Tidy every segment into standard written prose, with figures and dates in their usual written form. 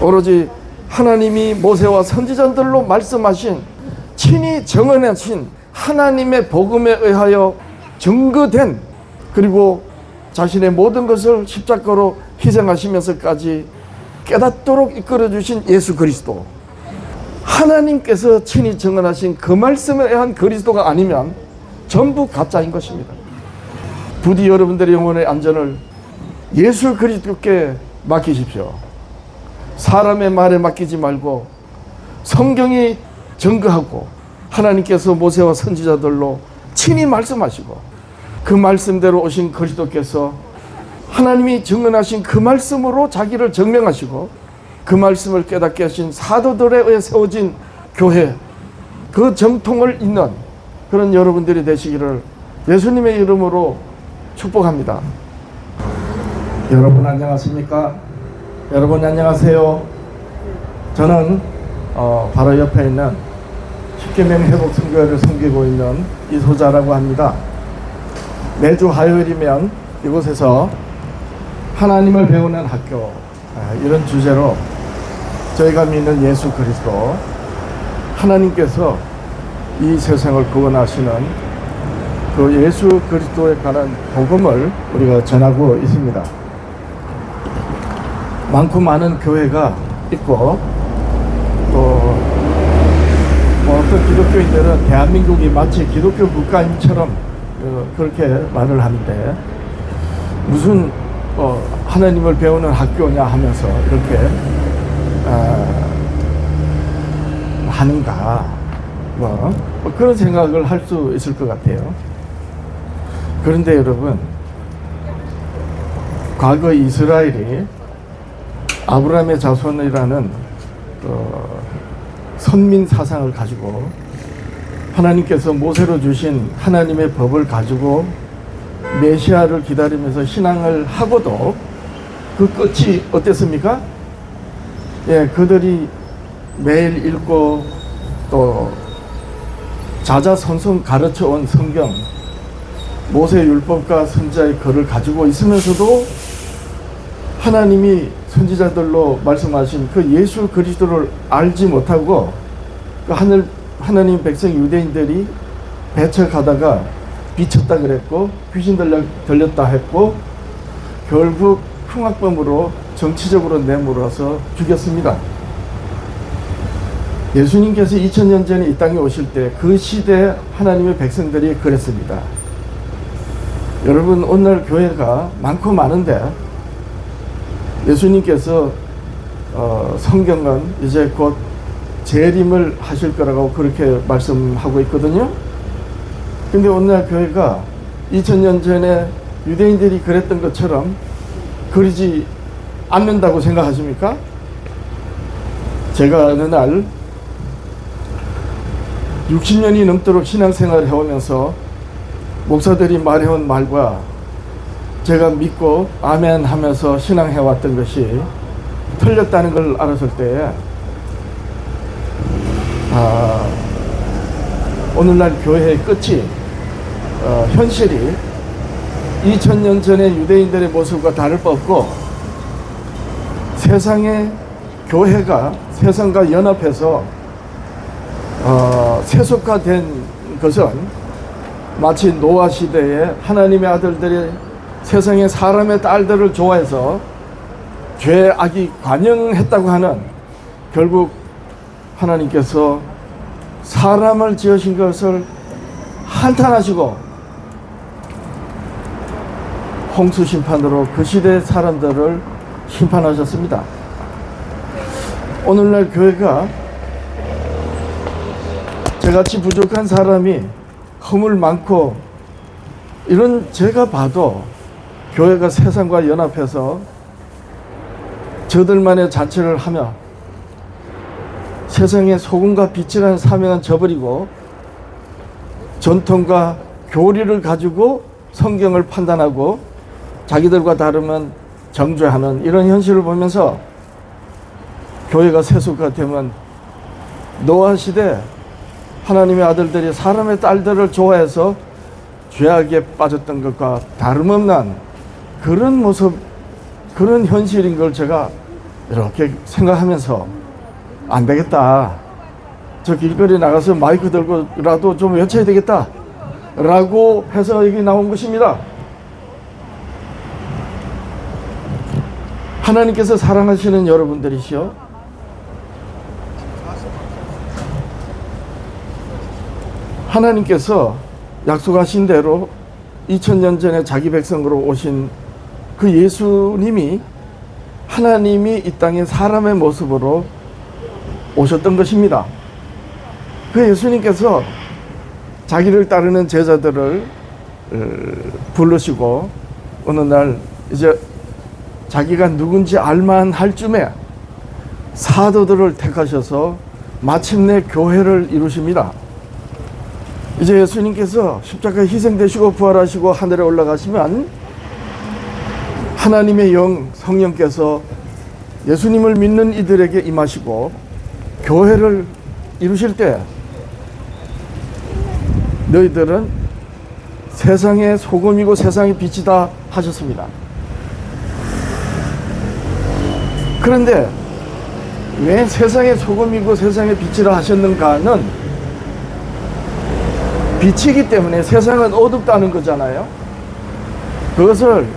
오로지 하나님이 모세와 선지자들로 말씀하신, 친히 정언하신 하나님의 복음에 의하여 증거된, 그리고 자신의 모든 것을 십자가로 희생하시면서까지 깨닫도록 이끌어주신 예수 그리스도, 하나님께서 친히 정언하신 그 말씀에 의한 그리스도가 아니면 전부 가짜인 것입니다. 부디 여러분들의 영혼의 안전을 예수 그리스도께 맡기십시오. 사람의 말에 맡기지 말고 성경이 증거하고 하나님께서 모세와 선지자들로 친히 말씀하시고 그 말씀대로 오신 그리스도께서 하나님이 증언하신 그 말씀으로 자기를 증명하시고 그 말씀을 깨닫게 하신 사도들에 의해 세워진 교회, 그 정통을 잇는 그런 여러분들이 되시기를 예수님의 이름으로 축복합니다. 여러분 안녕하십니까? 여러분 안녕하세요. 저는 바로 옆에 있는 십계명 회복 선교회를 섬기고 있는 이소자라고 합니다. 매주 화요일이면 이곳에서 하나님을 배우는 학교, 이런 주제로 저희가 믿는 예수 그리스도, 하나님께서 이 세상을 구원하시는 그 예수 그리스도에 관한 복음을 우리가 전하고 있습니다. 많고 많은 교회가 있고, 또 어떤 기독교인들은 대한민국이 마치 기독교 국가임처럼 그렇게 말을 하는데, 무슨 하나님을 배우는 학교냐 하면서 이렇게 하는가, 뭐 그런 생각을 할 수 있을 것 같아요. 그런데 여러분, 과거 이스라엘이 아브라함의 자손이라는 선민 사상을 가지고 하나님께서 모세로 주신 하나님의 법을 가지고 메시아를 기다리면서 신앙을 하고도 그 끝이 어땠습니까? 예, 그들이 매일 읽고 또 자자손손 가르쳐온 성경, 모세 율법과 선지자의 글을 가지고 있으면서도 하나님이 선지자들로 말씀하신 그 예수 그리스도를 알지 못하고 그 하나님 백성 유대인들이 배척하다가 비쳤다 그랬고, 귀신 들렸다 했고, 결국 흉악범으로 정치적으로 내몰아서 죽였습니다. 예수님께서 2000년 전에 이 땅에 오실 때 그 시대 하나님의 백성들이 그랬습니다. 여러분, 오늘 교회가 많고 많은데 예수님께서 성경은 이제 곧 재림을 하실 거라고 그렇게 말씀하고 있거든요. 근데 오늘날 교회가 2000년 전에 유대인들이 그랬던 것처럼 그러지 않는다고 생각하십니까? 제가 어느 날 60년이 넘도록 신앙생활을 해오면서 목사들이 말해온 말과 제가 믿고 아멘 하면서 신앙해왔던 것이 틀렸다는 걸 알았을 때, 오늘날 교회의 끝이, 현실이 2000년 전의 유대인들의 모습과 다를 바 없고, 세상의 교회가 세상과 연합해서 세속화된 것은 마치 노아 시대에 하나님의 아들들이 세상의 사람의 딸들을 좋아해서 죄악이 관영했다고 하는, 결국 하나님께서 사람을 지으신 것을 한탄하시고 홍수 심판으로 그 시대의 사람들을 심판하셨습니다. 오늘날 교회가 저같이 부족한 사람이 허물 많고, 이런 제가 봐도 교회가 세상과 연합해서 저들만의 자치를 하며 세상의 소금과 빛이라는 사명은 저버리고 전통과 교리를 가지고 성경을 판단하고 자기들과 다르면 정죄하는 이런 현실을 보면서 교회가 세속화되면 노아 시대 하나님의 아들들이 사람의 딸들을 좋아해서 죄악에 빠졌던 것과 다름없는 그런 모습, 그런 현실인 걸 제가 이렇게 생각하면서 안 되겠다, 저 길거리 나가서 마이크 들고라도 좀 외쳐야 되겠다 라고 해서 여기 나온 것입니다. 하나님께서 사랑하시는 여러분들이시여, 하나님께서 약속하신 대로 2000년 전에 자기 백성으로 오신 그 예수님이 하나님이 이 땅에 사람의 모습으로 오셨던 것입니다. 그 예수님께서 자기를 따르는 제자들을 부르시고 어느 날 이제 자기가 누군지 알만할 쯤에 사도들을 택하셔서 마침내 교회를 이루십니다. 이제 예수님께서 십자가에 희생되시고 부활하시고 하늘에 올라가시면 하나님의 영 성령께서 예수님을 믿는 이들에게 임하시고 교회를 이루실 때 너희들은 세상의 소금이고 세상의 빛이다 하셨습니다. 그런데 왜 세상의 소금이고 세상의 빛이라 하셨는가는, 빛이기 때문에 세상은 어둡다는 거잖아요. 그것을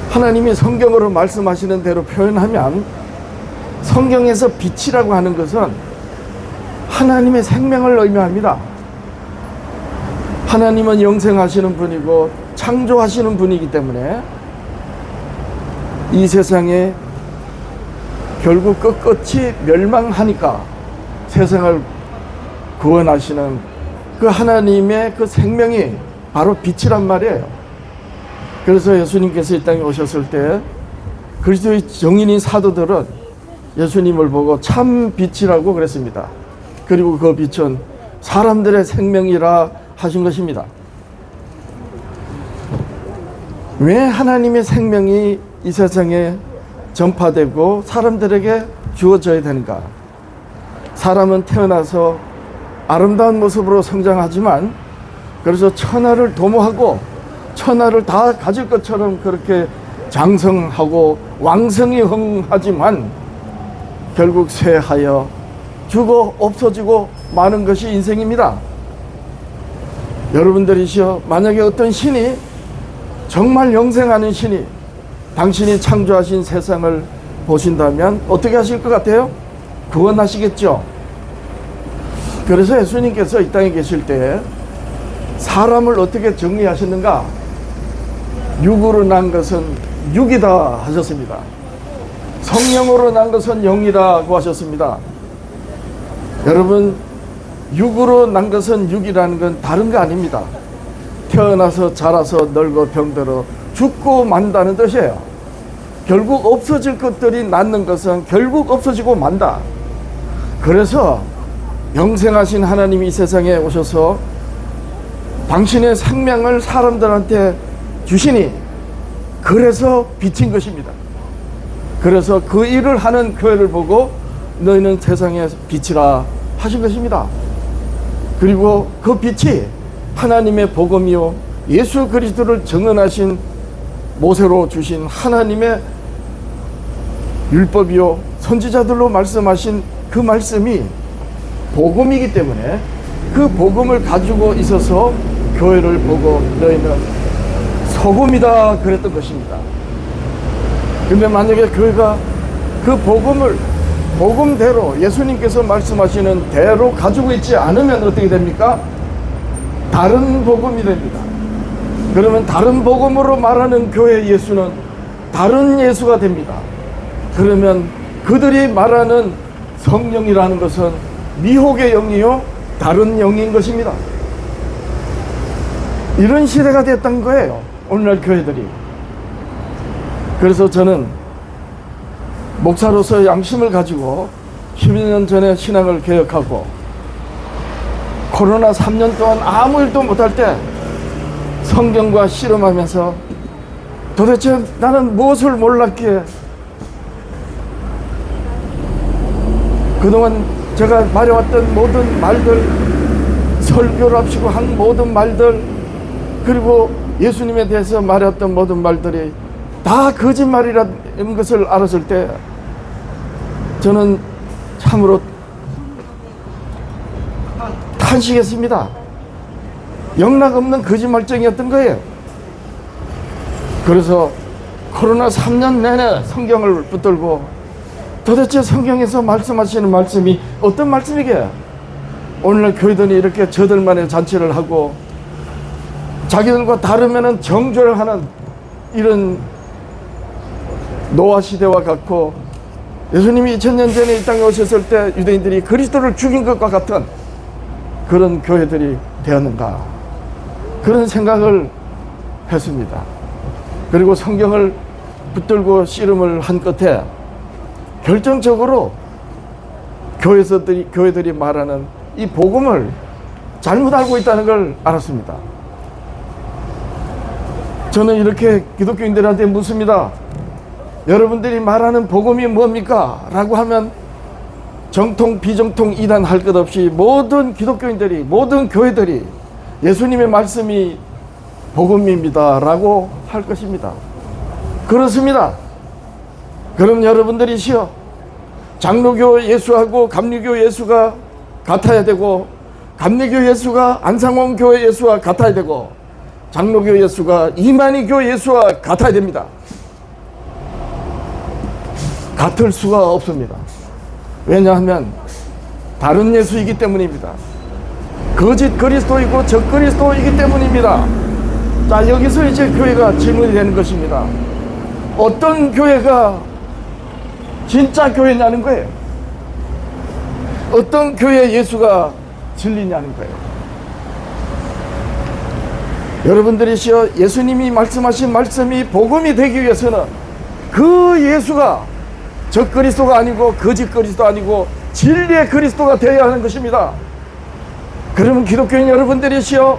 하나님이 성경으로 말씀하시는 대로 표현하면, 성경에서 빛이라고 하는 것은 하나님의 생명을 의미합니다. 하나님은 영생하시는 분이고 창조하시는 분이기 때문에 이 세상에 결국 끝끝이 멸망하니까 세상을 구원하시는 그 하나님의 그 생명이 바로 빛이란 말이에요. 그래서 예수님께서 이 땅에 오셨을 때 그리스도의 정인인 사도들은 예수님을 보고 참 빛이라고 그랬습니다. 그리고 그 빛은 사람들의 생명이라 하신 것입니다. 왜 하나님의 생명이 이 세상에 전파되고 사람들에게 주어져야 되는가? 사람은 태어나서 아름다운 모습으로 성장하지만, 그래서 천하를 도모하고 천하를 다 가질 것처럼 그렇게 장성하고 왕성히 흥하지만 결국 쇠하여 죽어 없어지고 마는 것이 인생입니다. 여러분들이시여, 만약에 어떤 신이, 정말 영생하는 신이 당신이 창조하신 세상을 보신다면 어떻게 하실 것 같아요? 구원하시겠죠. 그래서 예수님께서 이 땅에 계실 때 사람을 어떻게 정리하셨는가? 육으로 난 것은 육이다 하셨습니다. 성령으로 난 것은 영이라고 하셨습니다. 여러분, 육으로 난 것은 육이라는 건 다른 거 아닙니다. 태어나서 자라서 늙어 병들어 죽고 만다는 뜻이에요. 결국 없어질 것들이 낳는 것은 결국 없어지고 만다. 그래서 영생하신 하나님이 이 세상에 오셔서 당신의 생명을 사람들한테 주시니, 그래서 비친 것입니다. 그래서 그 일을 하는 교회를 보고 너희는 세상의 빛이라 하신 것입니다. 그리고 그 빛이 하나님의 복음이요 예수 그리스도를 증언하신 모세로 주신 하나님의 율법이요 선지자들로 말씀하신 그 말씀이 복음이기 때문에 그 복음을 가지고 있어서 교회를 보고 너희는 소금이다 그랬던 것입니다. 근데 만약에 교회가 그 복음을 복음대로 예수님께서 말씀하시는 대로 가지고 있지 않으면 어떻게 됩니까? 다른 복음이 됩니다. 그러면 다른 복음으로 말하는 교회 예수는 다른 예수가 됩니다. 그러면 그들이 말하는 성령이라는 것은 미혹의 영이요 다른 영인 것입니다. 이런 시대가 됐던 거예요, 오늘날 교회들이. 그래서 저는 목사로서 양심을 가지고 12년 전에 신앙을 개혁하고 코로나 3년 동안 아무 일도 못할 때 성경과 씨름하면서 도대체 나는 무엇을 몰랐기에 그동안 제가 말해왔던 모든 말들, 설교를 합시고 한 모든 말들, 그리고 예수님에 대해서 말했던 모든 말들이 다 거짓말이라는 것을 알았을 때 저는 참으로 탄식했습니다. 영락없는 거짓말쟁이였던 거예요. 그래서 코로나 3년 내내 성경을 붙들고 도대체 성경에서 말씀하시는 말씀이 어떤 말씀이게? 오늘날 교회들이 이렇게 저들만의 잔치를 하고 자기들과 다르면은 정죄를 하는 이런 노아 시대와 같고, 예수님이 2000년 전에 이 땅에 오셨을 때 유대인들이 그리스도를 죽인 것과 같은 그런 교회들이 되었는가, 그런 생각을 했습니다. 그리고 성경을 붙들고 씨름을 한 끝에 결정적으로 교회들이 말하는 이 복음을 잘못 알고 있다는 걸 알았습니다. 저는 이렇게 기독교인들한테 묻습니다. 여러분들이 말하는 복음이 뭡니까? 라고 하면 정통 비정통 이단 할 것 없이 모든 기독교인들이, 모든 교회들이 예수님의 말씀이 복음입니다 라고 할 것입니다. 그렇습니다. 그럼 여러분들이시여, 장로교 예수하고 감리교 예수가 같아야 되고, 감리교 예수가 안상홍 교회 예수와 같아야 되고, 장로교 예수가 이만희 교회 예수와 같아야 됩니다. 같을 수가 없습니다. 왜냐하면 다른 예수이기 때문입니다. 거짓 그리스도이고 적 그리스도이기 때문입니다. 자, 여기서 이제 교회가 질문이 되는 것입니다. 어떤 교회가 진짜 교회냐는 거예요. 어떤 교회 예수가 진리냐는 거예요. 여러분들이시여, 예수님이 말씀하신 말씀이 복음이 되기 위해서는 그 예수가 적 그리스도가 아니고 거짓 그리스도 아니고 진리의 그리스도가 되어야 하는 것입니다. 그러면 기독교인 여러분들이시여,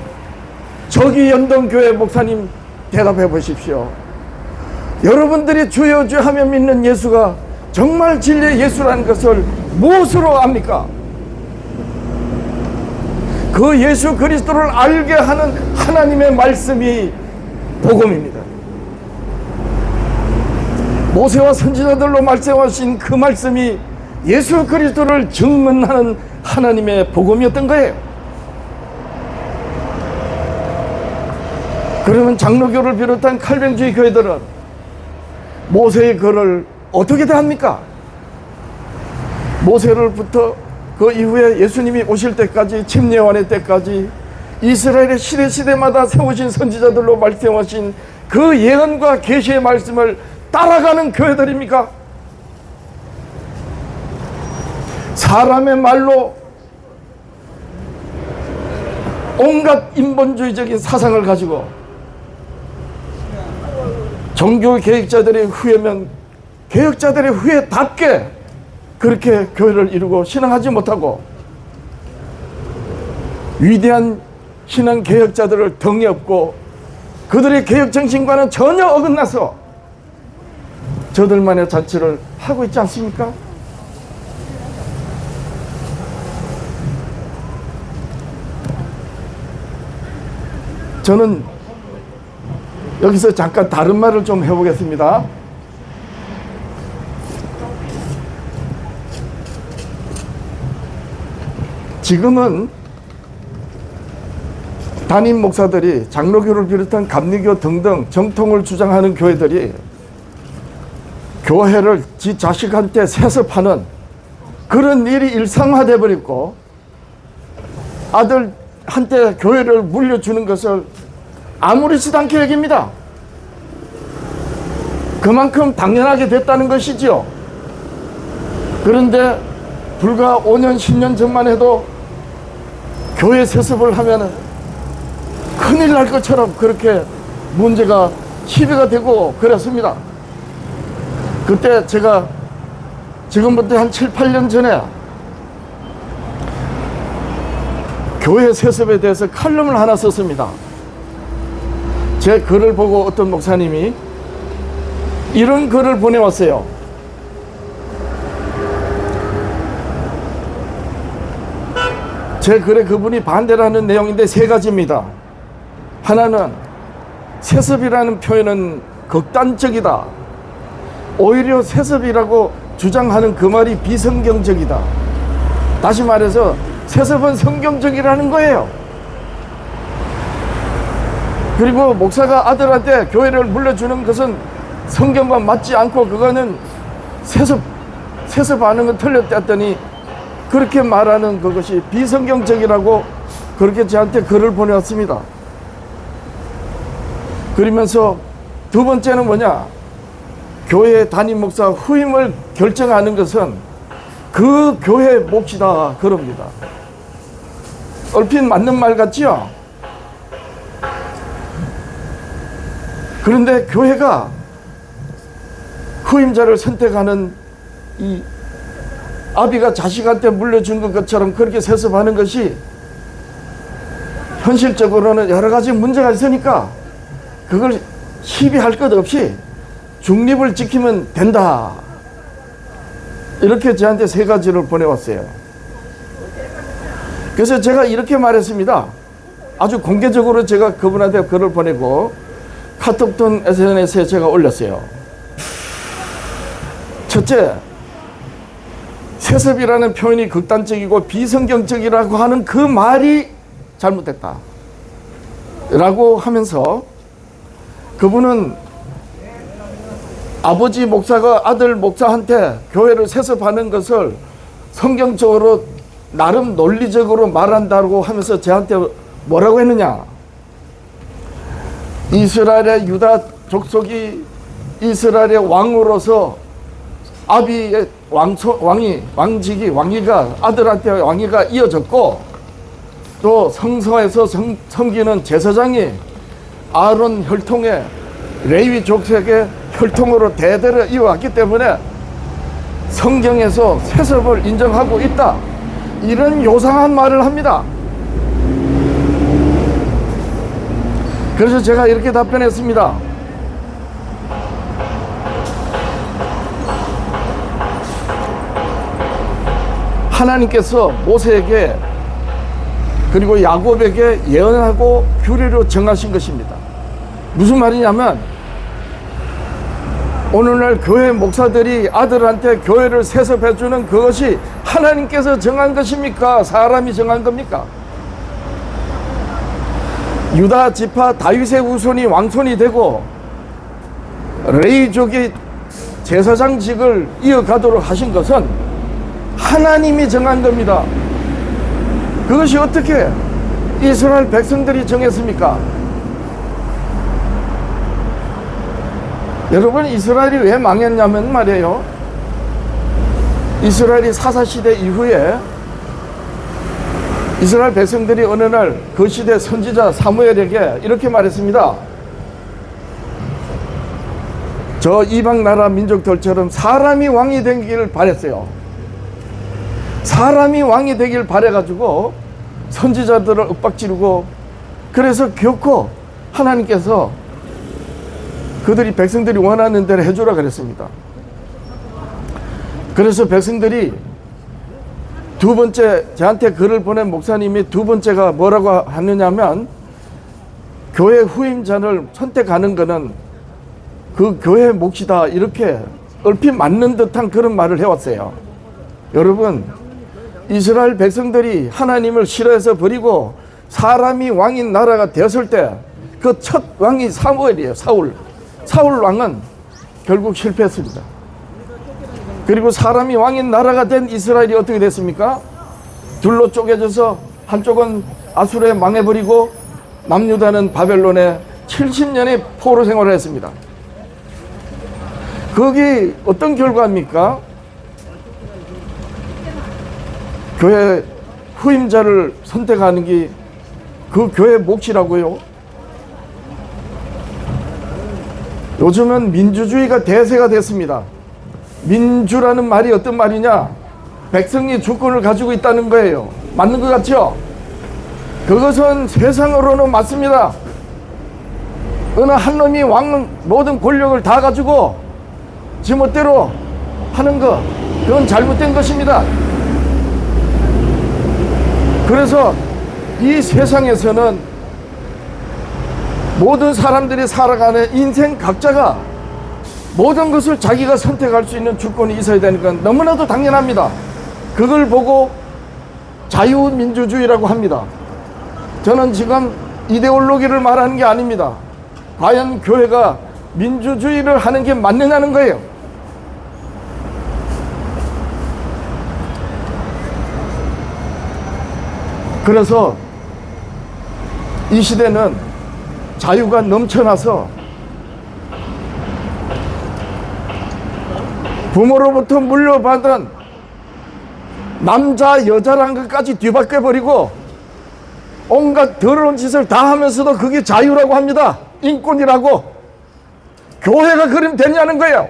저기 연동교회 목사님 대답해 보십시오. 여러분들이 주여 주 하며 믿는 예수가 정말 진리의 예수라는 것을 무엇으로 압니까? 그 예수 그리스도를 알게 하는 하나님의 말씀이 복음입니다. 모세와 선지자들로 말씀하신 그 말씀이 예수 그리스도를 증언하는 하나님의 복음이었던 거예요. 그러면 장로교를 비롯한 칼뱅주의 교회들은 모세의 글을 어떻게 대합니까? 모세로부터 그 이후에 예수님이 오실 때까지, 침례요한의 때까지 이스라엘의 시대마다 세우신 선지자들로 말씀하신 그 예언과 계시의 말씀을 따라가는 교회들입니까? 사람의 말로 온갖 인본주의적인 사상을 가지고 종교 개혁자들의 후예면 개혁자들의 후예답게 그렇게 교회를 이루고 신앙하지 못하고 위대한 신앙 개혁자들을 덩이 업고 그들의 개혁 정신과는 전혀 어긋나서 저들만의 잔치를 하고 있지 않습니까? 저는 여기서 잠깐 다른 말을 좀 해보겠습니다. 지금은 담임 목사들이 장로교를 비롯한 감리교 등등 정통을 주장하는 교회들이 교회를 지 자식한테 세습하는 그런 일이 일상화돼 버렸고, 아들한테 교회를 물려주는 것을 아무렇지도 않게 여깁니다. 그만큼 당연하게 됐다는 것이지요. 그런데 불과 5년 10년 전만 해도 교회 세습을 하면은 큰일 날 것처럼 그렇게 문제가 시비가 되고 그랬습니다. 그때 제가 지금부터 한 7, 8년 전에 교회 세습에 대해서 칼럼을 하나 썼습니다. 제 글을 보고 어떤 목사님이 이런 글을 보내왔어요. 제 글에 그분이 반대를 하는 내용인데 세 가지입니다. 하나는 세습이라는 표현은 극단적이다. 오히려 세습이라고 주장하는 그 말이 비성경적이다. 다시 말해서 세습은 성경적이라는 거예요. 그리고 목사가 아들한테 교회를 물려주는 것은 성경과 맞지 않고 그거는 세습하는 건 틀렸다 했더니 그렇게 말하는 그것이 비성경적이라고 그렇게 저한테 글을 보내왔습니다. 그러면서 두 번째는 뭐냐? 교회 담임 목사 후임을 결정하는 것은 그 교회 몫이다 그럽니다. 얼핏 맞는 말 같지요? 그런데 교회가 후임자를 선택하는 이 아비가 자식한테 물려준 것처럼 그렇게 세습하는 것이 현실적으로는 여러 가지 문제가 있으니까 그걸 시비할 것 없이 중립을 지키면 된다. 이렇게 저한테 세 가지를 보내왔어요. 그래서 제가 이렇게 말했습니다. 아주 공개적으로 제가 그분한테 글을 보내고 카톡 등 SNS에 제가 올렸어요. 첫째, 세습이라는 표현이 극단적이고 비성경적이라고 하는 그 말이 잘못됐다 라고 하면서 그분은 아버지 목사가 아들 목사한테 교회를 세습하는 것을 성경적으로 나름 논리적으로 말한다고 하면서 저한테 뭐라고 했느냐? 이스라엘의 유다 족속이 이스라엘의 왕으로서 아비의 왕위가 아들한테 왕위가 이어졌고 또 성서에서 섬기는 제사장이 아론 혈통의 레위 족속의 혈통으로 대대로 이어왔기 때문에 성경에서 세습을 인정하고 있다. 이런 요상한 말을 합니다. 그래서 제가 이렇게 답변했습니다. 하나님께서 모세에게 그리고 야곱에게 예언하고 규례로 정하신 것입니다. 무슨 말이냐면 오늘날 교회 목사들이 아들한테 교회를 세습해 주는 그것이 하나님께서 정한 것입니까? 사람이 정한 겁니까? 유다 지파 다윗의 후손이 왕손이 되고 레위족이 제사장직을 이어가도록 하신 것은 하나님이 정한 겁니다. 그것이 어떻게 이스라엘 백성들이 정했습니까? 여러분, 이스라엘이 왜 망했냐면 말이에요. 이스라엘이 사사시대 이후에 이스라엘 백성들이 어느 날 그 시대 선지자 사무엘에게 이렇게 말했습니다. 저 이방 나라 민족들처럼 사람이 왕이 되기를 바랬어요. 사람이 왕이 되길 바래가지고 선지자들을 윽박지르고 그래서 결코 하나님께서 그들이 백성들이 원하는 대로 해주라 그랬습니다. 그래서 백성들이 두 번째 저한테 글을 보낸 목사님이 두 번째가 뭐라고 하느냐면 교회 후임자를 선택하는 것은 그 교회의 몫이다 이렇게 얼핏 맞는 듯한 그런 말을 해왔어요. 여러분, 이스라엘 백성들이 하나님을 싫어해서 버리고 사람이 왕인 나라가 되었을 때 그 첫 왕이 사무엘이에요. 사울 왕은 결국 실패했습니다. 그리고 사람이 왕인 나라가 된 이스라엘이 어떻게 됐습니까? 둘로 쪼개져서 한쪽은 아수르에 망해버리고 남유다는 바벨론에 70년의 포로 생활을 했습니다. 거기 어떤 결과입니까? 교회 후임자를 선택하는 게 그 교회 몫이라고요. 요즘은 민주주의가 대세가 됐습니다. 민주라는 말이 어떤 말이냐? 백성이 주권을 가지고 있다는 거예요. 맞는 것 같죠? 그것은 세상으로는 맞습니다. 어느 한 놈이 모든 권력을 다 가지고 지멋대로 하는 것, 그건 잘못된 것입니다. 그래서 이 세상에서는 모든 사람들이 살아가는 인생 각자가 모든 것을 자기가 선택할 수 있는 주권이 있어야 되는 건 너무나도 당연합니다. 그걸 보고 자유민주주의라고 합니다. 저는 지금 이데올로기를 말하는 게 아닙니다. 과연 교회가 민주주의를 하는 게 맞느냐는 거예요. 그래서 이 시대는 자유가 넘쳐나서 부모로부터 물려받은 남자 여자란 것까지 뒤바꿔버리고 온갖 더러운 짓을 다 하면서도 그게 자유라고 합니다. 인권이라고. 교회가 그러면 되냐는 거예요.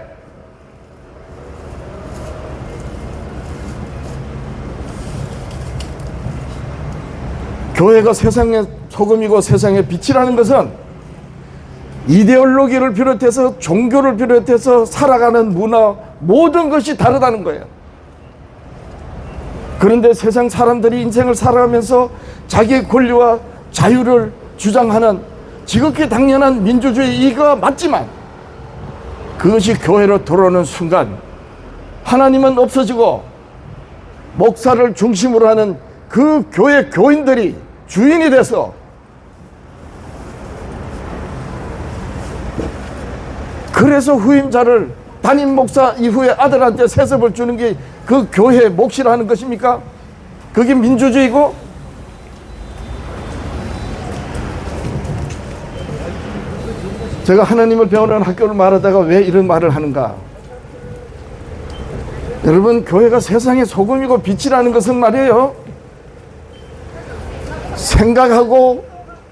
교회가 세상의 소금이고 세상의 빛이라는 것은 이데올로기를 비롯해서 종교를 비롯해서 살아가는 문화 모든 것이 다르다는 거예요. 그런데 세상 사람들이 인생을 살아가면서 자기의 권리와 자유를 주장하는 지극히 당연한 민주주의 이거 맞지만 그것이 교회로 들어오는 순간 하나님은 없어지고 목사를 중심으로 하는 그 교회 교인들이 주인이 돼서 그래서 후임자를 담임 목사 이후에 아들한테 세습을 주는 게 그 교회의 몫이라는 것입니까? 그게 민주주의고? 제가 하나님을 배우는 학교를 말하다가 왜 이런 말을 하는가? 여러분, 교회가 세상의 소금이고 빛이라는 것은 말이에요, 생각하고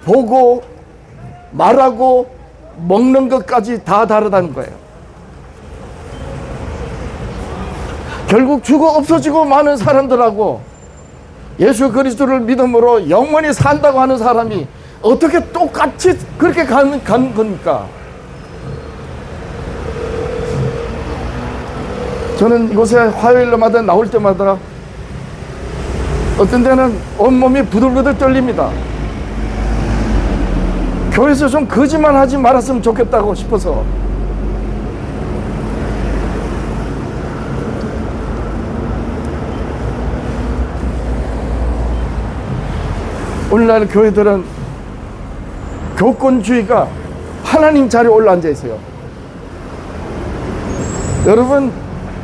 보고 말하고 먹는 것까지 다 다르다는 거예요. 결국 죽어 없어지고 많은 사람들하고 예수 그리스도를 믿음으로 영원히 산다고 하는 사람이 어떻게 똑같이 그렇게 가는 겁니까? 저는 이곳에 화요일마다 나올 때마다 어떤 데는 온몸이 부들부들 떨립니다. 교회에서 좀 거짓말 하지 말았으면 좋겠다고 싶어서. 오늘날 교회들은 교권주의가 하나님 자리에 올라앉아 있어요. 여러분,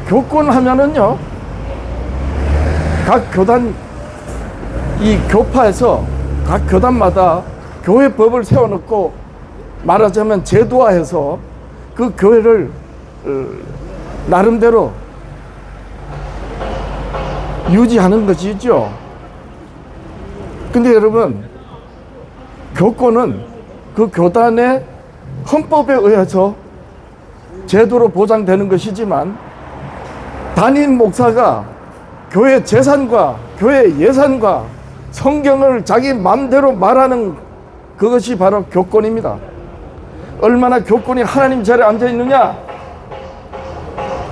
교권 하면은요, 각 교단, 이 교파에서 각 교단마다 교회법을 세워놓고 말하자면 제도화해서 그 교회를 나름대로 유지하는 것이죠. 근데 여러분, 교권은 그 교단의 헌법에 의해서 제도로 보장되는 것이지만 담임 목사가 교회 재산과 교회 예산과 성경을 자기 마음대로 말하는 그것이 바로 교권입니다. 얼마나 교권이 하나님 자리에 앉아 있느냐?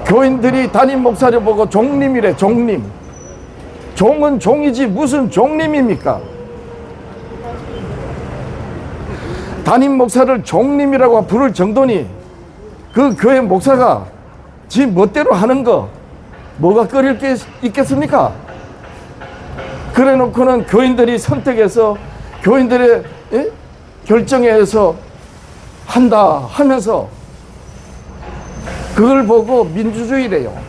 교인들이 담임 목사를 보고 종님이래. 종님. 종은 종이지 무슨 종님입니까? 담임 목사를 종님이라고 부를 정도니 그 교회 목사가 지 멋대로 하는 거 뭐가 끓일 게 있겠습니까? 그래 놓고는 교인들이 선택해서 교인들의 결정에 의해서 한다 하면서 그걸 보고 민주주의래요.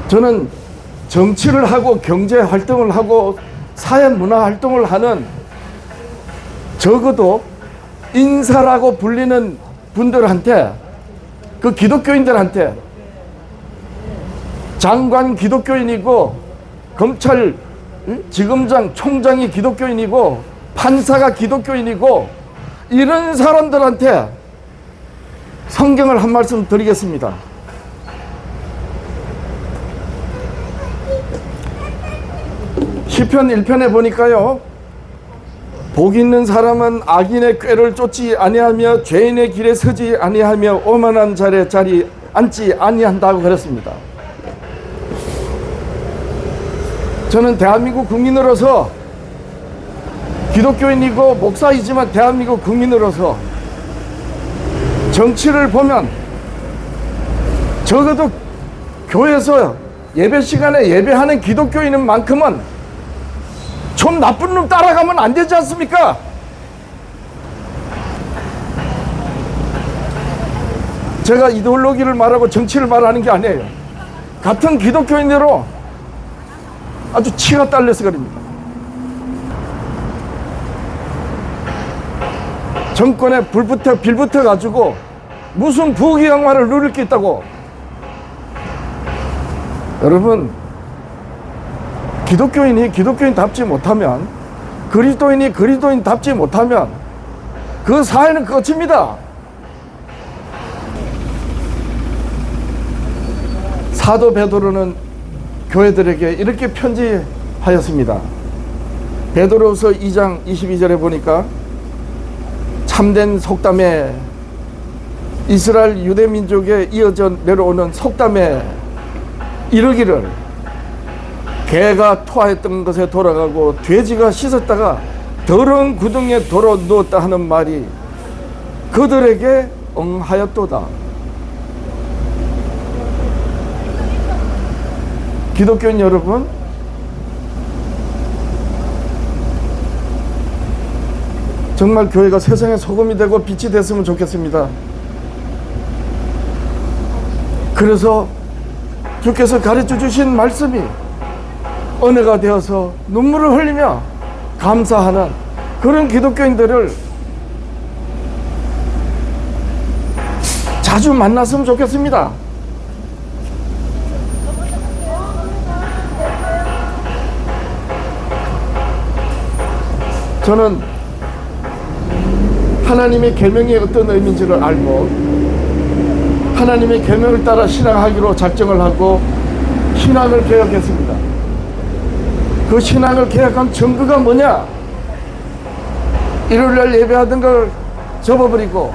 저는 정치를 하고 경제 활동을 하고 사회 문화 활동을 하는 적어도 인사라고 불리는 분들한테, 그 기독교인들한테, 장관 기독교인이고 검찰 지검장 총장이 기독교인이고 판사가 기독교인이고 이런 사람들한테 성경을 한 말씀 드리겠습니다. 시편 1편에 보니까요, 복 있는 사람은 악인의 꾀를 쫓지 아니하며 죄인의 길에 서지 아니하며 오만한 자리에 앉지 아니한다고 그랬습니다. 저는 대한민국 국민으로서 기독교인이고 목사이지만 대한민국 국민으로서 정치를 보면 적어도 교회에서 예배 시간에 예배하는 기독교인인 만큼은 좀 나쁜 놈 따라가면 안 되지 않습니까? 제가 이데올로기를 말하고 정치를 말하는 게 아니에요. 같은 기독교인대로 아주 치가 딸려서 그럽니다. 정권에 빌붙어 가지고 무슨 부귀영화를 누릴 게 있다고. 여러분, 기독교인이 기독교인답지 못하면, 그리스도인이 그리스도인답지 못하면 그 사회는 끝입니다. 사도 베드로는 교회들에게 이렇게 편지하였습니다. 베드로서 2장 22절에 보니까 참된 속담에, 이스라엘 유대 민족에 이어져 내려오는 속담에 이르기를 개가 토하였던 것에 돌아가고 돼지가 씻었다가 더러운 구덩이에 돌아 누웠다 하는 말이 그들에게 응하였도다. 기독교인 여러분, 정말 교회가 세상의 소금이 되고 빛이 됐으면 좋겠습니다. 그래서 주께서 가르쳐 주신 말씀이 은혜가 되어서 눈물을 흘리며 감사하는 그런 기독교인들을 자주 만났으면 좋겠습니다. 저는 하나님의 계명이 어떤 의미인지를 알고 하나님의 계명을 따라 신앙하기로 작정을 하고 신앙을 개혁했습니다. 그 신앙을 개혁한 증거가 뭐냐? 일요일날 예배하던 걸 접어버리고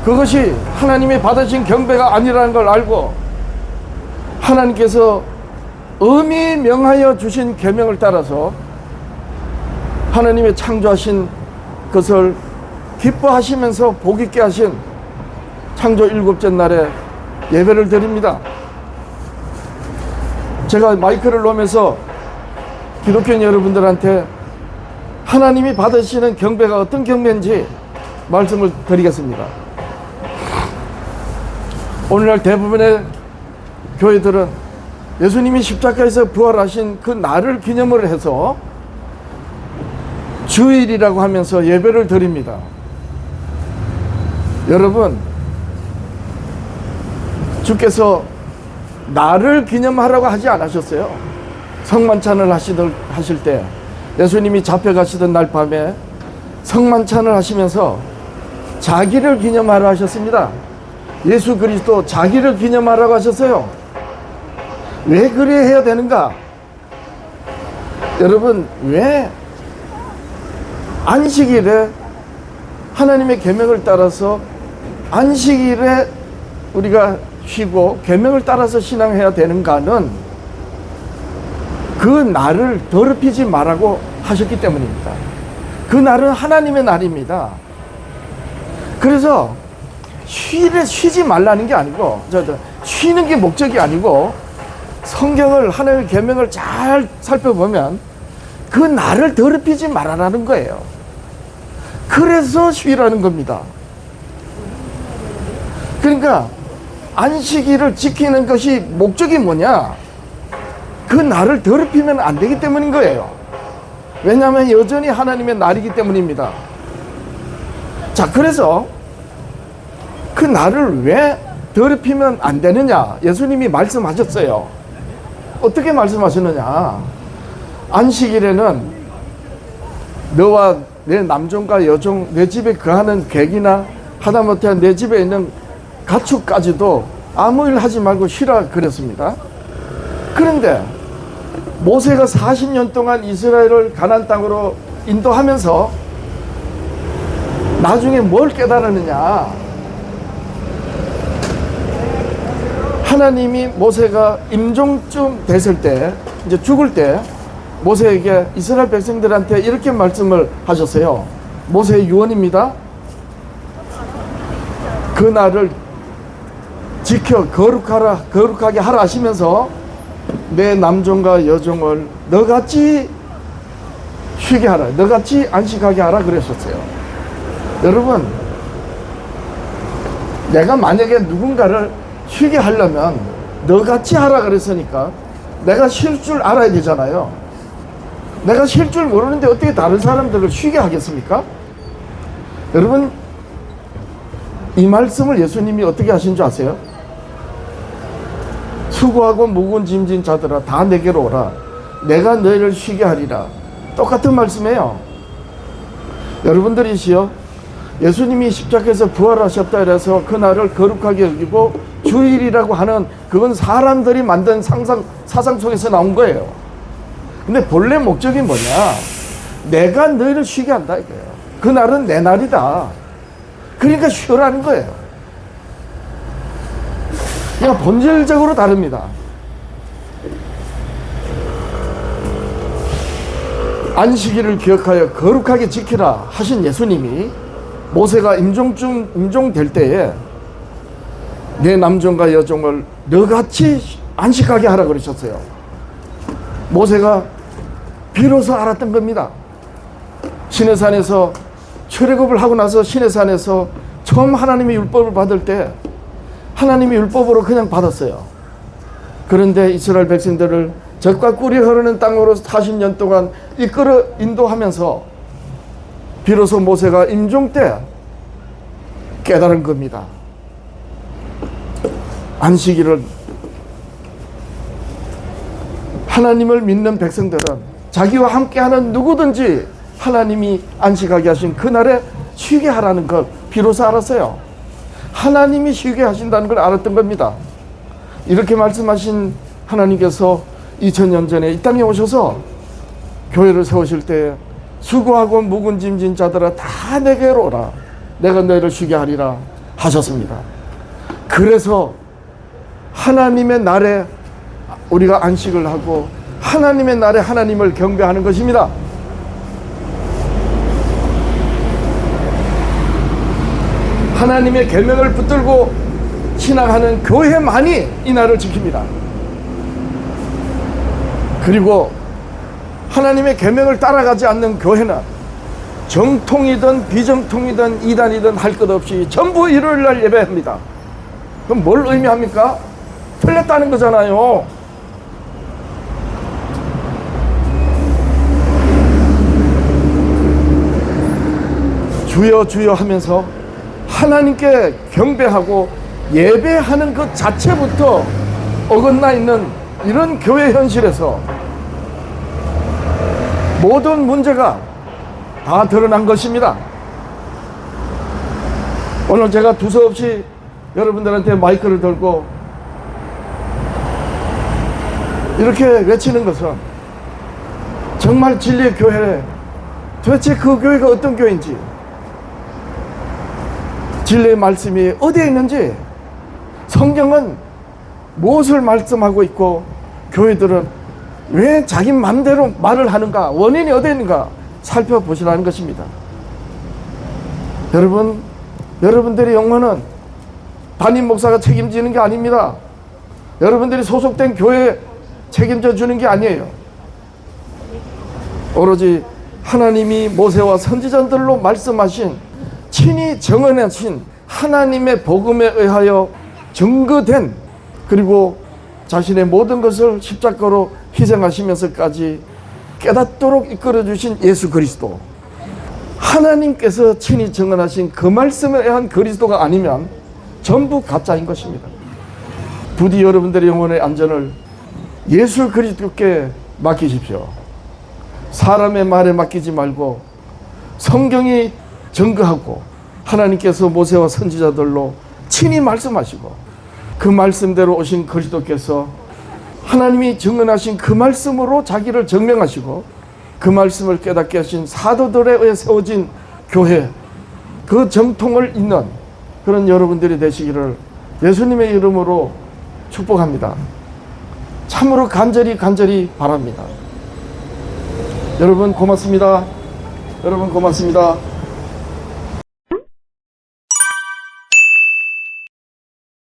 그것이 하나님이 받으신 경배가 아니라는 걸 알고 하나님께서 엄히 명하여 주신 계명을 따라서 하나님의 창조하신 것을 기뻐하시면서 복 있게 하신 창조 7째 날에 예배를 드립니다. 제가 마이크를 놓으면서 기독교인 여러분들한테 하나님이 받으시는 경배가 어떤 경배인지 말씀을 드리겠습니다. 오늘날 대부분의 교회들은 예수님이 십자가에서 부활하신 그 날을 기념을 해서 주일이라고 하면서 예배를 드립니다. 여러분, 주께서 나를 기념하라고 하지 않으셨어요. 성만찬을 하실 때 예수님이 잡혀가시던 날 밤에 성만찬을 하시면서 자기를 기념하라 하셨습니다. 예수 그리스도 자기를 기념하라고 하셨어요. 왜 그래야 해야 되는가? 여러분, 왜 안식일에 하나님의 계명을 따라서 안식일에 우리가 쉬고 계명을 따라서 신앙해야 되는가는 그 날을 더럽히지 말라고 하셨기 때문입니다. 그 날은 하나님의 날입니다. 그래서 쉬지 말라는 게 아니고 쉬는 게 목적이 아니고 성경을 하나님의 계명을 잘 살펴보면 그 날을 더럽히지 말아라는 거예요. 그래서 쉬라는 겁니다. 그러니까 안식일을 지키는 것이 목적이 뭐냐? 그 날을 더럽히면 안 되기 때문인 거예요. 왜냐하면 여전히 하나님의 날이기 때문입니다. 자, 그래서 그 날을 왜 더럽히면 안 되느냐? 예수님이 말씀하셨어요. 어떻게 말씀하셨느냐? 안식일에는 너와 내 남종과 여종, 내 집에 거하는 객이나 하다못해 내 집에 있는 가축까지도 아무 일 하지 말고 쉬라 그랬습니다. 그런데 모세가 40년 동안 이스라엘을 가나안 땅으로 인도하면서 나중에 뭘 깨달았느냐? 하나님이 모세가 임종쯤 됐을 때, 이제 죽을 때 모세에게 이스라엘 백성들한테 이렇게 말씀을 하셨어요. 모세의 유언입니다. 그 날을 지켜 거룩하게 하라 하시면서 내 남종과 여종을 너같이 쉬게 하라, 너같이 안식하게 하라 그러셨어요. 여러분, 내가 만약에 누군가를 쉬게 하려면 너같이 하라 그랬으니까 내가 쉴 줄 알아야 되잖아요. 내가 쉴 줄 모르는데 어떻게 다른 사람들을 쉬게 하겠습니까? 여러분, 이 말씀을 예수님이 어떻게 하신 줄 아세요? 수고하고 무거운 짐진 자들아 다 내게로 오라, 내가 너희를 쉬게 하리라. 똑같은 말씀이에요. 여러분들이시여, 예수님이 십자가에서 부활하셨다 해서 그날을 거룩하게 여기고 주일이라고 하는, 그건 사람들이 만든 사상 속에서 나온 거예요. 근데 본래 목적이 뭐냐? 내가 너희를 쉬게 한다 이거예요. 그날은 내 날이다. 그러니까 쉬라는 거예요. 그러니까 본질적으로 다릅니다. 안식일을 기억하여 거룩하게 지키라 하신 예수님이 모세가 임종될 때에 내 남종과 여종을 너같이 안식하게 하라 그러셨어요. 모세가 비로소 알았던 겁니다. 시내산에서 출애굽을 하고 나서 시내산에서 처음 하나님의 율법을 받을 때 하나님의 율법으로 그냥 받았어요. 그런데 이스라엘 백성들을 젖과 꿀이 흐르는 땅으로 40년 동안 이끌어 인도하면서 비로소 모세가 임종 때 깨달은 겁니다. 안식일을, 하나님을 믿는 백성들은 자기와 함께하는 누구든지 하나님이 안식하게 하신 그날에 쉬게 하라는 걸 비로소 알았어요. 하나님이 쉬게 하신다는 걸 알았던 겁니다. 이렇게 말씀하신 하나님께서 2000년 전에 이 땅에 오셔서 교회를 세우실 때 수고하고 묵은 짐진 자들아 다 내게로 오라, 내가 너희를 쉬게 하리라 하셨습니다. 그래서 하나님의 날에 우리가 안식을 하고 하나님의 날에 하나님을 경배하는 것입니다. 하나님의 계명을 붙들고 신앙하는 교회만이 이 날을 지킵니다. 그리고 하나님의 계명을 따라가지 않는 교회는 정통이든 비정통이든 이단이든 할 것 없이 전부 일요일 날 예배합니다. 그럼 뭘 의미합니까? 틀렸다는 거잖아요. 주여 주여 하면서 하나님께 경배하고 예배하는 것 자체부터 어긋나 있는 이런 교회 현실에서 모든 문제가 다 드러난 것입니다. 오늘 제가 두서없이 여러분들한테 마이크를 들고 이렇게 외치는 것은 정말 진리의 교회, 도대체 그 교회가 어떤 교회인지, 진리의 말씀이 어디에 있는지, 성경은 무엇을 말씀하고 있고 교회들은 왜 자기 마음대로 말을 하는가, 원인이 어디에 있는가 살펴보시라는 것입니다. 여러분, 여러분들의 영혼은 담임 목사가 책임지는 게 아닙니다. 여러분들이 소속된 교회에 책임져 주는 게 아니에요. 오로지 하나님이 모세와 선지자들로 말씀하신, 친히 정언하신 하나님의 복음에 의하여 증거된, 그리고 자신의 모든 것을 십자가로 희생하시면서까지 깨닫도록 이끌어 주신 예수 그리스도, 하나님께서 친히 정언하신 그 말씀에 의한 그리스도가 아니면 전부 가짜인 것입니다. 부디 여러분들의 영혼의 안전을 예수 그리스도께 맡기십시오. 사람의 말에 맡기지 말고 성경이 증거하고 하나님께서 모세와 선지자들로 친히 말씀하시고 그 말씀대로 오신 그리스도께서 하나님이 증언하신 그 말씀으로 자기를 증명하시고 그 말씀을 깨닫게 하신 사도들에 의해 세워진 교회, 그 정통을 잇는 그런 여러분들이 되시기를 예수님의 이름으로 축복합니다. 참으로 간절히 바랍니다. 여러분 고맙습니다. 여러분 고맙습니다.